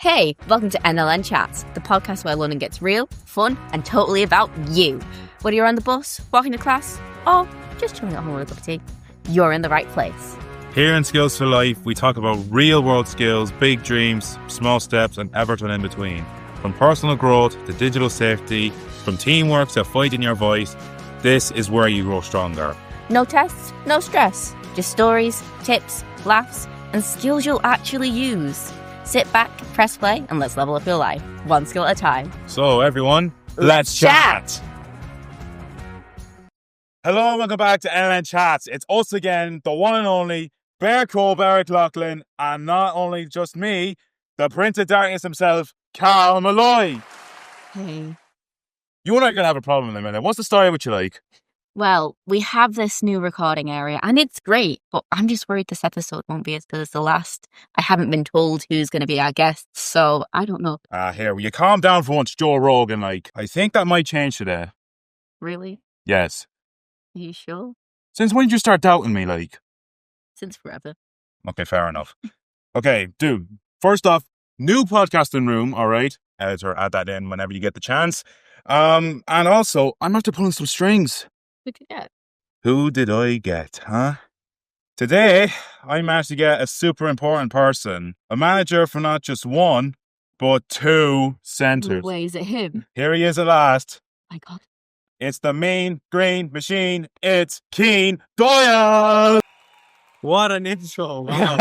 Hey, welcome to NLN Chats, the podcast where London gets real, fun, and totally about you. Whether you're on the bus, walking to class, or just chilling at home with a cup of tea, you're in the right place. Here in Skills for Life, we talk about real-world skills, big dreams, small steps, and everything in between. From personal growth to digital safety, from teamwork to finding your voice, this is where you grow stronger. No tests, no stress, just stories, tips, laughs, and skills you'll actually use. Sit back, press play, and let's level up your life, one skill at a time. So everyone, let's chat! Hello and welcome back to NLN Chats. It's us again, the one and only Bear Cole Barrett Loughlin, and not only just me, the Prince of Darkness himself, Carl Malloy. Hey. You and I are going to have a problem in a minute. What's the story with you like? Well, we have this new recording area, and it's great, but I'm just worried this episode won't be as good as the last. I haven't been told who's going to be our guest, so I don't know. Here, will you calm down for once, Joe Rogan, like. I think that might change today. Really? Yes. Are you sure? Since when did you start doubting me, like? Since forever. Okay, fair enough. Okay, dude, first off, new podcasting room, all right? Editor, add that in whenever you get the chance. And also, I'm after pulling some strings. Who'd you get? Who did I get, huh? Today, I managed to get a super important person. A manager for not just one, but two centres. Wait, is it him? Here he is at last. My God. It's the mean green machine. It's Cian Doyle. What an intro. Wow.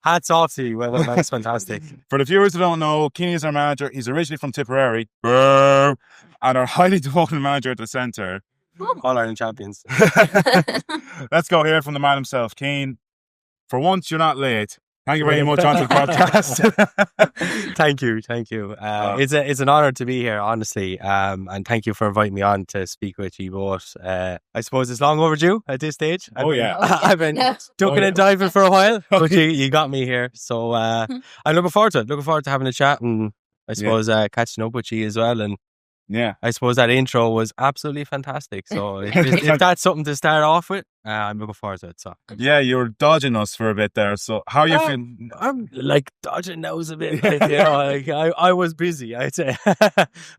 Hats off to you. Well, that's fantastic. For the viewers who don't know, Cian is our manager. He's originally from Tipperary. And our highly devoted manager at the centre. All Ireland champions. Let's go here from the man himself. Cian, for once you're not late. Thank you very much on the podcast. Thank you. It's an honour to be here, honestly. And thank you for inviting me on to speak with you both. I suppose it's long overdue at this stage. I've been ducking and diving for a while, but you got me here. So I'm looking forward to it. Looking forward to having a chat and I suppose catching up with you as well. And yeah, I suppose that intro was absolutely fantastic. So if that's something to start off with, I'm looking forward to it. So yeah, you were dodging us for a bit there. So how are you feeling? I'm like dodging nose a bit. I was busy, I'd say.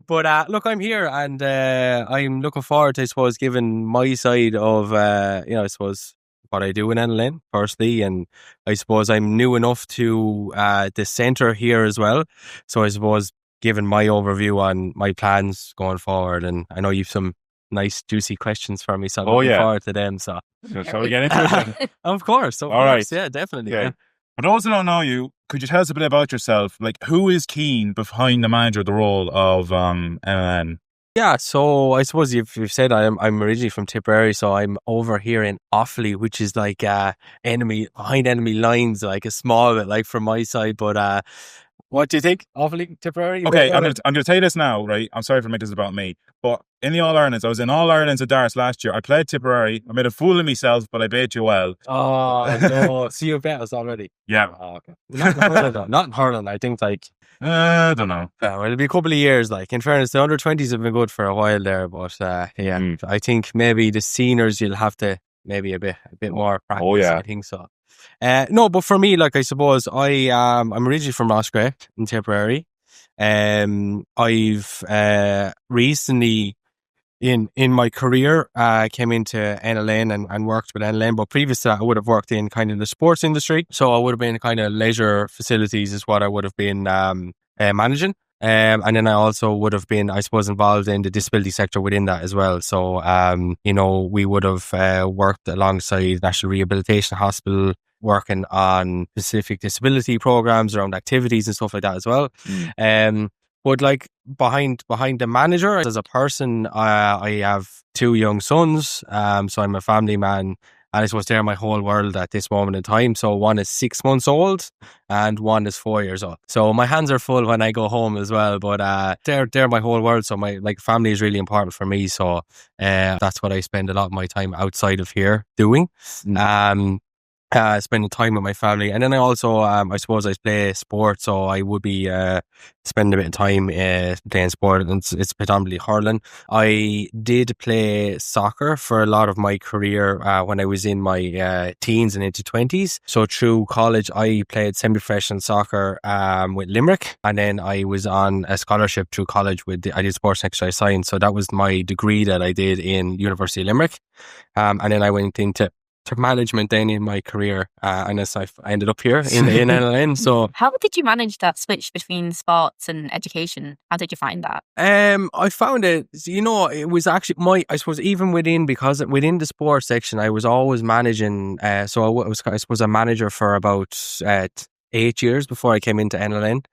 But look, I'm here and I'm looking forward to, I suppose, giving my side of, I suppose, what I do in NLN, firstly. And I suppose I'm new enough to the centre here as well. So I suppose giving my overview on my plans going forward. And I know you've some nice, juicy questions for me, so I'm looking forward to them. So shall we get into it then? Of course. All right. Yeah, definitely. Okay. Yeah. For those who don't know you, could you tell us a bit about yourself? Like, who is Cian behind the manager, the role of NLN? Yeah, so I suppose you've said I'm originally from Tipperary, so I'm over here in Offaly, which is like behind enemy lines, like a small bit, like from my side. But what do you think? Offaly, Tipperary? Okay, I'm going to tell you this now, right? I'm sorry for making this about me, but in the All-Irelands, I was in All-Irelands at darts last year. I played Tipperary. I made a fool of myself, but I beat you well. Oh, no. So you bet us already? Yeah. Oh, okay. Not in hurling, I think, like... I don't know. Well, it'll be a couple of years, like. In fairness, the under-20s have been good for a while there, but I think maybe the seniors, you'll have to maybe a bit more practice. Oh, yeah. I think so. No, but for me, like, I suppose I'm originally from Roscrea in Tipperary. I've recently in my career came into NLN and worked with NLN, but previous to that I would have worked in kind of the sports industry, so I would have been kind of leisure facilities is what I would have been managing. And then I also would have been, I suppose, involved in the disability sector within that as well. So, we would have worked alongside National Rehabilitation Hospital, working on specific disability programs around activities and stuff like that as well. But like behind the manager, as a person, I have two young sons. So I'm a family man. And I suppose they're my whole world at this moment in time. So one is 6 months old and one is 4 years old. So my hands are full when I go home as well. But they're my whole world. So my family is really important for me. So that's what I spend a lot of my time outside of here doing. spending time with my family. And then I also, I suppose I play sport, so I would be spending a bit of time playing sport, and it's predominantly hurling. I did play soccer for a lot of my career when I was in my teens and into 20s. So through college, I played semi-professional soccer with Limerick, and then I was on a scholarship through college I did sports and exercise science. So that was my degree that I did in University of Limerick. And then I went into management then in my career, and as I ended up here in NLN. So how did you manage that switch between sports and education? How did you find that? I found it, it was actually I suppose even within the sports section, I was always managing. So I was, I suppose, a manager for about 8 years before I came into NLN.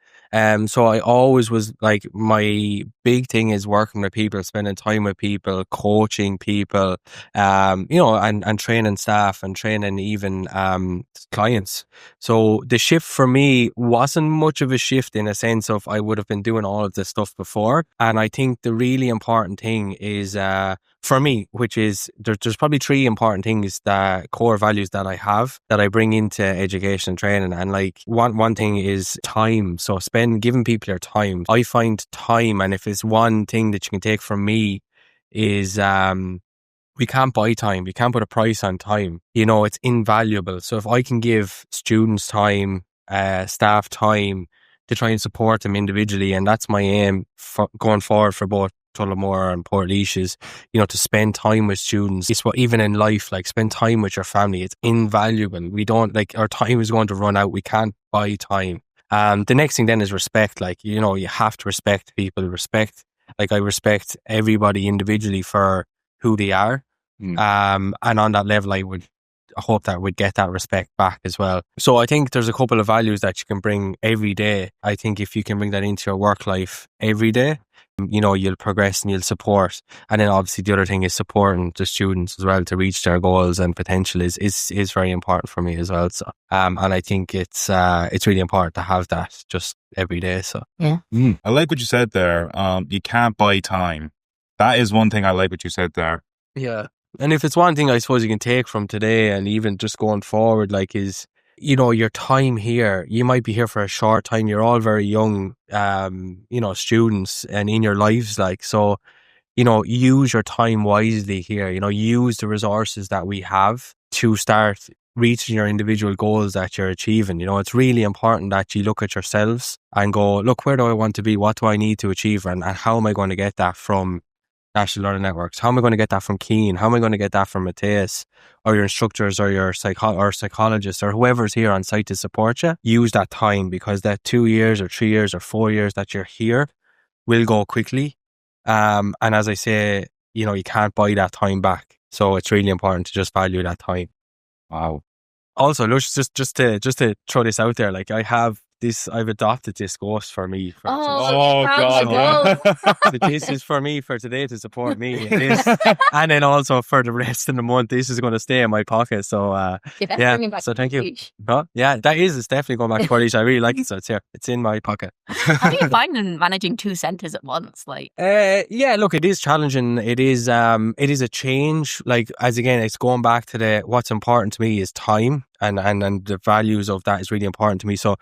So I always was like, my big thing is working with people, spending time with people, coaching people, and training staff and training even clients. So the shift for me wasn't much of a shift in a sense of I would have been doing all of this stuff before. And I think the really important thing is for me, which is there's probably 3 important things, that core values that I have that I bring into education and training. And like one thing is time. So giving people your time. I find time, and if it's one thing that you can take from me, is we can't buy time. We can't put a price on time. It's invaluable. So if I can give students time, staff time to try and support them individually, and that's my aim for going forward for both Tullamore and Portlaoise, is, to spend time with students. It's what, even in life, like, spend time with your family. It's invaluable. We don't, like, our time is going to run out. We can't buy time. The next thing then is respect. Like, you have to respect people. I respect everybody individually for who they are. And on that level, I hope that we'd get that respect back as well. So I think there's a couple of values that you can bring every day. I think if you can bring that into your work life every day, you'll progress and you'll support. And then obviously the other thing is supporting the students as well to reach their goals and potential is very important for me as well. So and I think it's really important to have that just every day. So yeah. I like what you said there. You can't buy time. That is one thing I like what you said there. Yeah. And if it's one thing I suppose you can take from today and even just going forward, like, is, your time here, you might be here for a short time. You're all very young, students and in your lives, like, so, use your time wisely here. Use the resources that we have to start reaching your individual goals that you're achieving. It's really important that you look at yourselves and go, look, where do I want to be? What do I need to achieve? And how am I going to get that from National Learning Networks? How am I going to get that from Cian? How am I going to get that from Matthias, or your instructors, or your psychologists, or whoever's here on site to support you? Use that time, because that 2 years or 3 years or 4 years that you're here will go quickly. And as I say, you can't buy that time back. So it's really important to just value that time. Wow. Also, look, just to throw this out there, like, I've adopted this ghost for me. God. This is for me for today to support me. And then also for the rest of the month, this is going to stay in my pocket. So, so thank you. But yeah, it's definitely going back to Portlaoise. I really like it. So it's here. It's in my pocket. How do you find managing 2 centres at once? Like, yeah, look, it is challenging. It is a change. Like, as again, it's going back to what's important to me is time, and the values of that is really important to me. So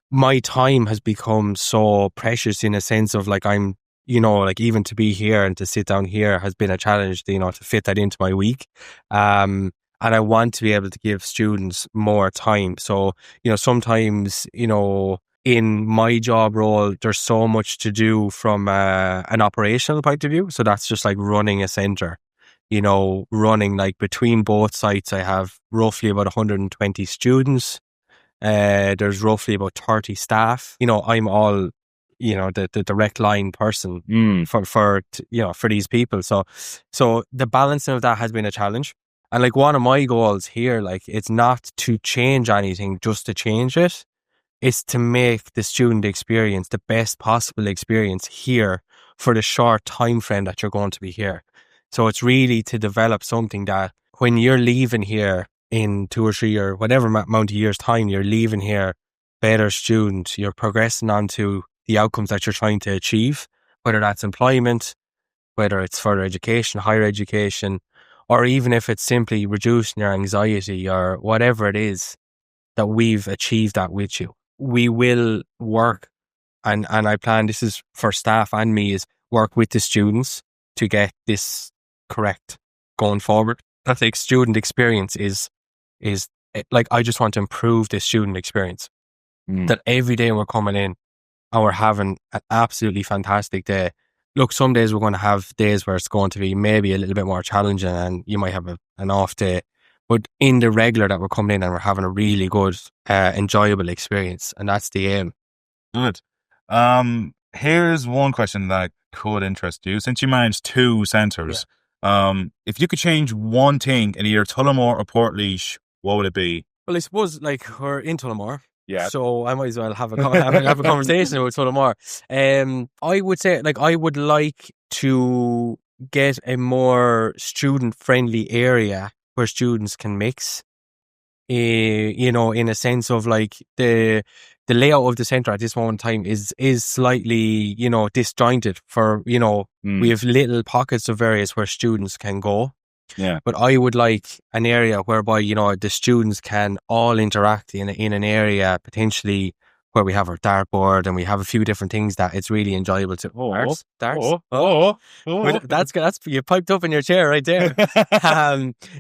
my time has become so precious in a sense of, like, I'm, like, even to be here and to sit down here has been a challenge, to fit that into my week. And I want to be able to give students more time. So, sometimes, in my job role, there's so much to do from an operational point of view. So that's just like running a centre. Running, like, between both sites, I have roughly about 120 students. There's roughly about 30 staff. I'm all, the direct line person for these people. So the balancing of that has been a challenge. And, like, one of my goals here, like, it's not to change anything just to change it. It's to make the student experience the best possible experience here for the short time frame that you're going to be here. So it's really to develop something that when you're leaving here in 2 or 3 or whatever amount of years' time, you're leaving here better student. You're progressing on to the outcomes that you're trying to achieve, whether that's employment, whether it's further education, higher education, or even if it's simply reducing your anxiety or whatever it is, that we've achieved that with you. We will work, and I plan, this is for staff and me, is work with the students to get this correct going forward. I think student experience is like, I just want to improve the student experience. That every day we're coming in and we're having an absolutely fantastic day. Look, some days we're going to have days where it's going to be maybe a little bit more challenging and you might have an off day. But in the regular that we're coming in and we're having a really good, enjoyable experience. And that's the aim. Good. Here's one question that could interest you. Since you manage 2 centres, if you could change one thing in either Tullamore or Portlaoise, what would it be? Well, I suppose, like, we're in Tullamore. Yeah. So I might as well have a conversation with Tullamore. I would say, like, I would like to get a more student-friendly area where students can mix. You know, in a sense of, like, the layout of the centre at this moment in time is slightly, you know, disjointed for, you know, we have little pockets of areas where students can go. Yeah. But I would like an area whereby, you know, the students can all interact in an area potentially where we have our dartboard and we have a few different things that it's really enjoyable to. Darts. That's you piped up in your chair right there.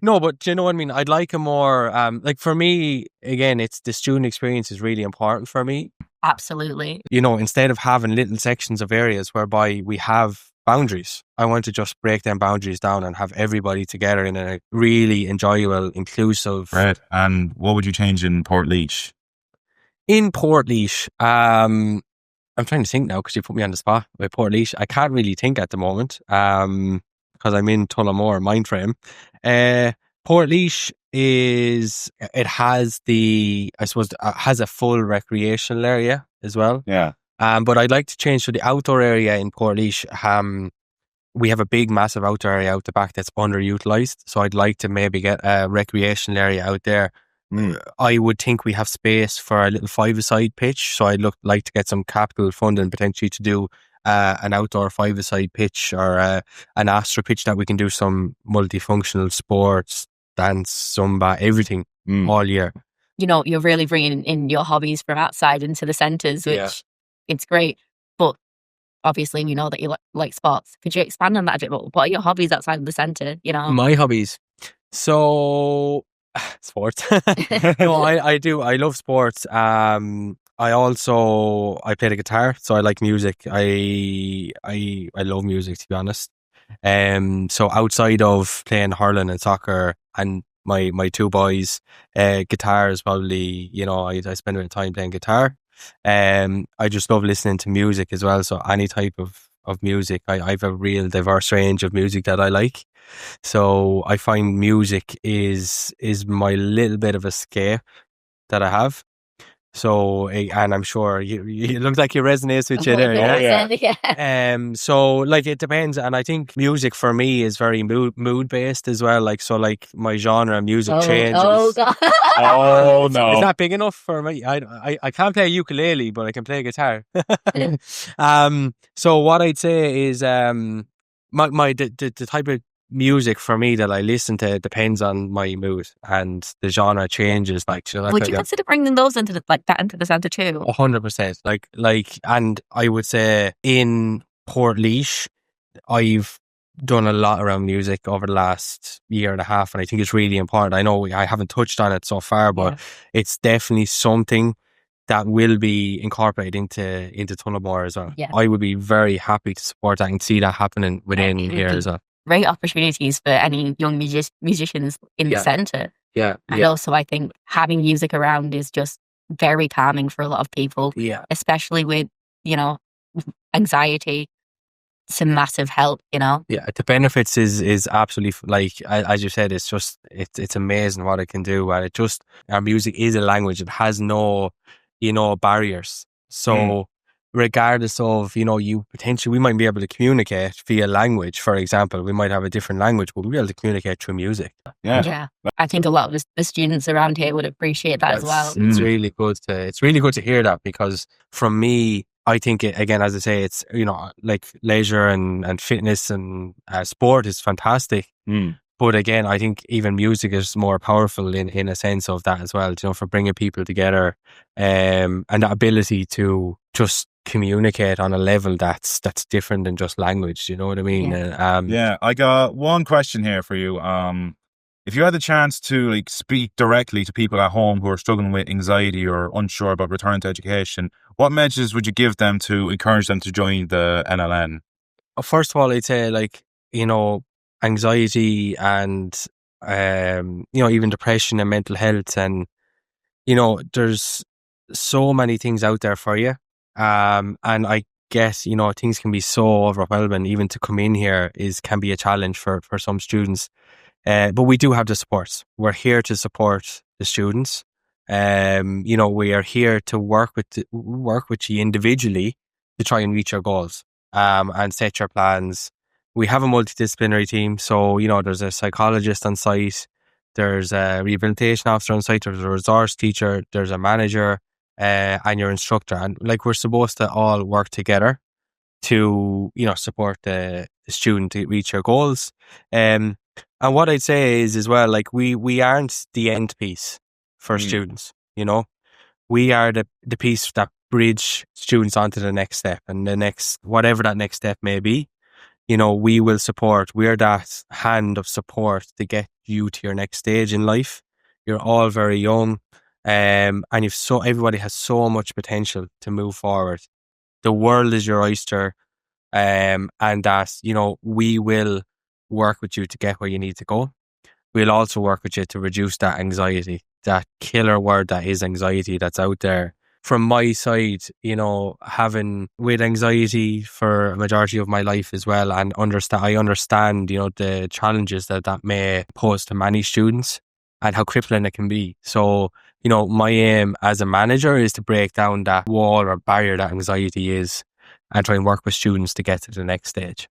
No, but do you know what I mean? I'd like a more like, for me, again, it's the student experience is really important for me. Absolutely. You know, instead of having little sections of areas whereby we have boundaries, I want to just break them boundaries down and have everybody together in a really enjoyable, inclusive. Right. And what would you change in Portlaoise? In Portlaoise, I'm trying to think now because you put me on the spot with Portlaoise. I can't really think at the moment because I'm in Tullamore mind frame. Portlaoise has a full recreational area as well. Yeah. But I'd like to change to the outdoor area in Portlaoise. We have a big, massive outdoor area out the back that's underutilised. So I'd like to maybe get a recreational area out there. I would think we have space for a little 5-a-side pitch. So I'd like to get some capital funding potentially to do an outdoor 5-a-side pitch or an Astra pitch that we can do some multifunctional sports, dance, Zumba, everything all year. You know, you're really bringing in your hobbies from outside into the centres, which it's great. But obviously, we know that you like sports. Could you expand on that a bit more? What are your hobbies outside of the centre? You know, my hobbies. So, sports. No, I do. I love sports. I play the guitar, so I like music. I love music, to be honest. So outside of playing hurling and soccer and my 2 boys, guitar is probably, you know, I spend a bit of time playing guitar. I just love listening to music as well. So any type of music, I have a real diverse range of music that I like. So I find music is my little bit of escape that I have. So, and I'm sure you look like you resonate with you there, yeah. So, like, it depends, and I think music for me is very mood based as well. Like, so, like, my genre of music changes. Oh God! Oh no! Is that big enough for me? I can't play ukulele, but I can play guitar. So what I'd say is the type of music for me that I listen to depends on my mood, and the genre changes. Like, you know, would you consider bringing those into the centre too? 100%. Like, and I would say in Portlaoise, I've done a lot around music over the last year and a half, and I think it's really important. I know I haven't touched on it so far, but it's definitely something that will be incorporated into Tullamore as well. Yeah. I would be very happy to support that and see that happening within here as well. Great opportunities for any young musicians in the centre. Yeah. And also, I think having music around is just very calming for a lot of people. Yeah. Especially with, you know, anxiety. It's a massive help, you know. Yeah, the benefits is absolutely, like, as you said, it's just it's amazing what it can do. And our music is a language. It has no, you know, barriers. So regardless of, you know, we might be able to communicate via language. For example, we might have a different language, but we'll be able to communicate through music. Yeah. I think a lot of the students around here would appreciate that as well. It's really good to hear that, because from me, I think again, as I say, it's, you know, like leisure and fitness and sport is fantastic. But again, I think even music is more powerful in a sense of that as well, for bringing people together, and the ability to just communicate on a level that's different than just language. You know what I mean? Yeah. I got one question here for you. If you had the chance to speak directly to people at home who are struggling with anxiety or unsure about returning to education, what messages would you give them to encourage them to join the NLN? First of all, I'd say anxiety and even depression and mental health, and there's so many things out there for you, and I guess things can be so overwhelming. Even to come in here can be a challenge for some students, but we do have the supports. We're here to support the students. We are here to work with you individually to try and reach your goals, and set your plans. We have a multidisciplinary team, so there's a psychologist on site, there's a rehabilitation officer on site, there's a resource teacher, there's a manager, and your instructor, and we're supposed to all work together to support the student to reach your goals. And what I'd say is as well, we aren't the end piece for students. We are the piece that bridge students onto the next step, and the next, whatever that next step may be. We will support. We're that hand of support to get you to your next stage in life. You're all very young, and everybody has so much potential to move forward. The world is your oyster, and that we will work with you to get where you need to go. We'll also work with you to reduce that anxiety, that killer word that is anxiety that's out there. From my side, having with anxiety for a majority of my life as well, and I understand, the challenges that may pose to many students and how crippling it can be. So, my aim as a manager is to break down that wall or barrier that anxiety is, and try and work with students to get to the next stage.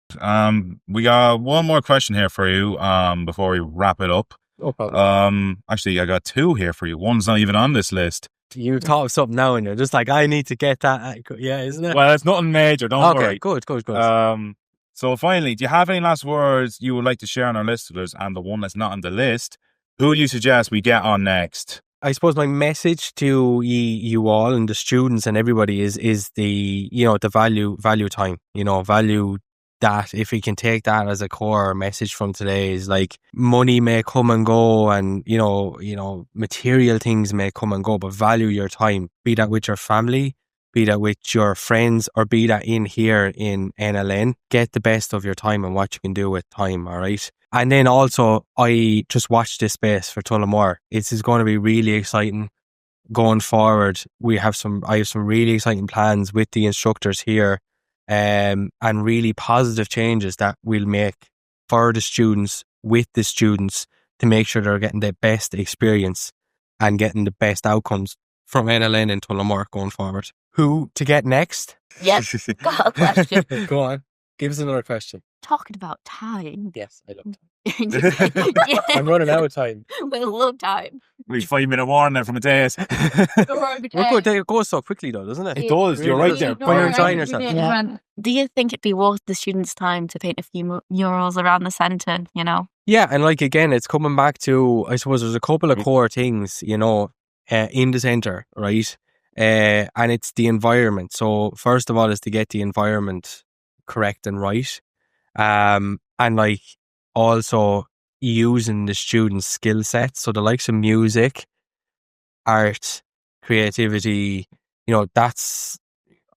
We got one more question here for you before we wrap it up. No problem. Actually, I got two here for you. One's not even on this list. You thought of something now and you're just I need to get that. Yeah, isn't it? Well, it's nothing major, don't worry. Good. So finally, do you have any last words you would like to share on our listeners? And the one that's not on the list, who do you suggest we get on next? I suppose my message to you all and the students and everybody is the the value time. Value that. If we can take that as a core message from today, is money may come and go, and material things may come and go, but value your time. Be that with your family, be that with your friends, or be that in here in NLN. Get the best of your time and what you can do with time. All right. And then also, I just watched this space for Tullamore. It's going to be really exciting going forward. I have some really exciting plans with the instructors here, and really positive changes that we'll make for the students, with the students, to make sure they're getting the best experience and getting the best outcomes from NLN and Tullamore going forward. Who to get next? Yes, got a question. Go on. Give us another question. Talking about time. Yes, I love time. I'm running out of time. We love time. We've 5-minute warning from a date. It goes so quickly though, doesn't it? It does. You're right there. When you're enjoying yourself. Yeah. Do you think it'd be worth the students' time to paint a few murals around the centre, Yeah, and again, it's coming back to, I suppose there's a couple of core things, in the centre, right? And it's the environment. So first of all is to get the environment correct and right. And also using the students' skill sets. So the likes of music, art, creativity, that's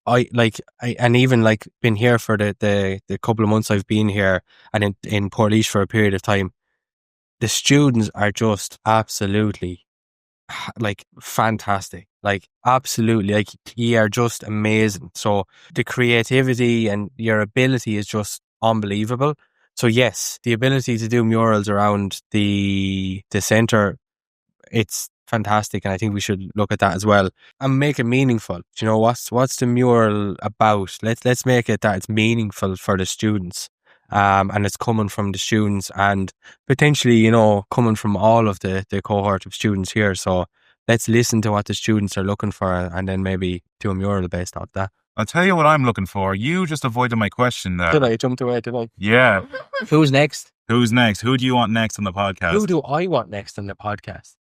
and even been here for the couple of months I've been here, and in Portlaoise for a period of time. The students are just absolutely fantastic. Absolutely, you are just amazing. So the creativity and your ability is just unbelievable. So yes, the ability to do murals around the centre, it's fantastic, and I think we should look at that as well and make it meaningful. What's the mural about? Let's make it that it's meaningful for the students, and it's coming from the students, and potentially coming from all of the cohort of students here. So let's listen to what the students are looking for, and then maybe do a mural based off that. I'll tell you what I'm looking for. You just avoided my question there. Did I? Jumped away, did I? Yeah. Who's next? Who's next? Who do you want next on the podcast? Who do I want next on the podcast?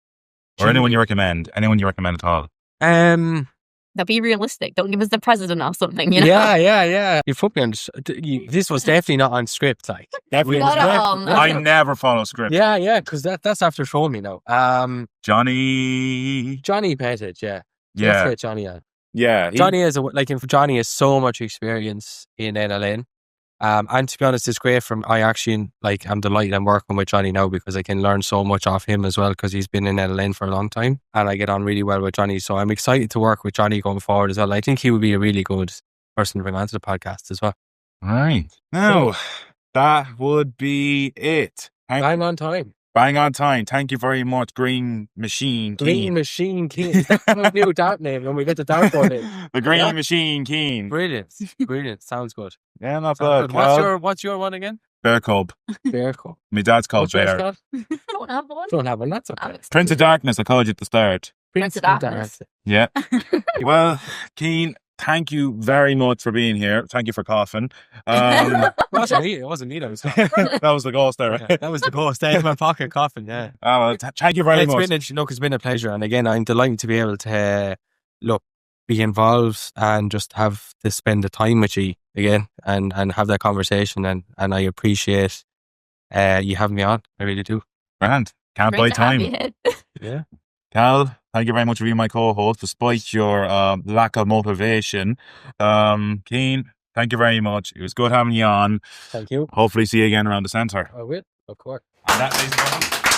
Or anyone you recommend? Anyone you recommend at all? Now be realistic. Don't give us the president or something, you know? Yeah. You put me on. This was definitely not on script, like. Definitely. Not at all, no. I never follow script. Yeah, because that's after showing me now. Johnny Pettit, yeah. Yeah. Let's get Johnny on. Yeah. Johnny has so much experience in NLN. And to be honest, it's great I'm delighted I'm working with Johnny now because I can learn so much off him as well because he's been in NLN for a long time and I get on really well with Johnny. So I'm excited to work with Johnny going forward as well. I think he would be a really good person to bring onto the podcast as well. All right. Now, that would be it. Bang on time. Bang on time. Thank you very much, Green Machine Keen. Green Machine Keen. That's new dart name when we get the dartboard in. The Green Machine Keen. Brilliant. Sounds good. Yeah, not bad. What's your one again? Bear Cub. Bear Cub. My dad's called What's yours Bear. called? Don't have one. That's okay. Prince of Darkness, I called you at the start. Prince of Darkness. Yeah. Well, Keen, thank you very much for being here. Thank you for coughing. It wasn't me that was coughing. That was the ghost there, right? Yeah, that was the ghost. Stay in my pocket coughing, yeah. Well, thank you very much. It's been a pleasure. And again, I'm delighted to be able to be involved and just have to spend the time with you again and have that conversation. And I appreciate you having me on. I really do. Grand. Can't buy time. Yeah. Cal, thank you very much for being my co-host despite your lack of motivation. Cian, thank you very much. It was good having you on. Thank you. Hopefully see you again around the centre. I will, of course. And that is